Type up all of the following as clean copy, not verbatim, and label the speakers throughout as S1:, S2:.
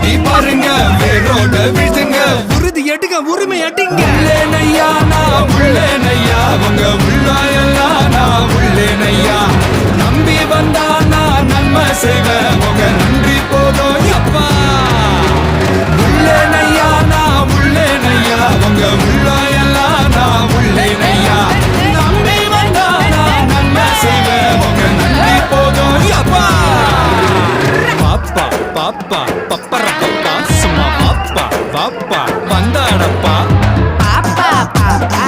S1: அடி பாருங்க வேரோட வீழ்த்துங்க
S2: உறுதி எடுங்க உரிமை அடிங்க
S1: உள்ளேனையா நான் உள்ளேனையா உங்க உள்ளாயெல்லாம் நான் உள்ளேனையா நம்பி வந்தா நான் நன்மை செய்வேன் உங்க நன்றி போதும் அப்பா உள்ளேனையா நான் உள்ளேனையா உங்க உள்ளாயெல்லாம் நான் உள்ளேனையா நம்பி வந்தா நான் நன்மை செய்வேன் உங்க நன்றி போதும் அப்பா பாப்பா பாப்பா பப்பர பப்பா சும்மா பாப்பா பாப்பா வந்தாடப்பா
S3: பாப்பா பாப்பா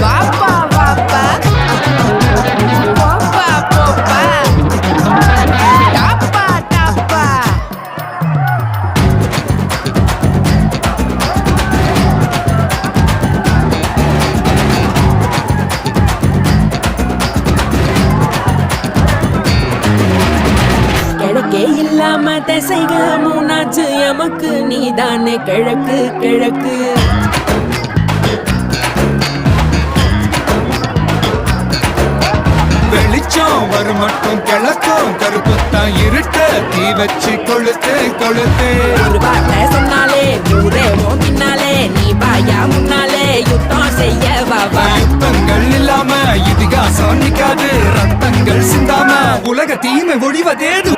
S3: பாப்பா பாப்பா போப்பா போப்பா டாப்பா டாப்பா
S4: கிழக்கே இல்லாம திசைக மூணாச்சு எமக்கு நீதானே கிழக்கு கிழக்கு
S1: வெளிச்சம் வரும் மட்டும் கிழக்கும் கருப்புத்தான் இருட்ட தீ வச்சு கொளுத்து கொளுத்து
S4: ஒரு வார்த்தை சொன்னாலே ஊரே பின்னாலே நீ பாயா முன்னாலே யுத்தம் செய்ய வாவா
S1: யுத்தங்கள் இல்லாம இதிகாசம் நிக்காது ரத்தங்கள் சிந்தாம உலக தீமை ஒழிவதேது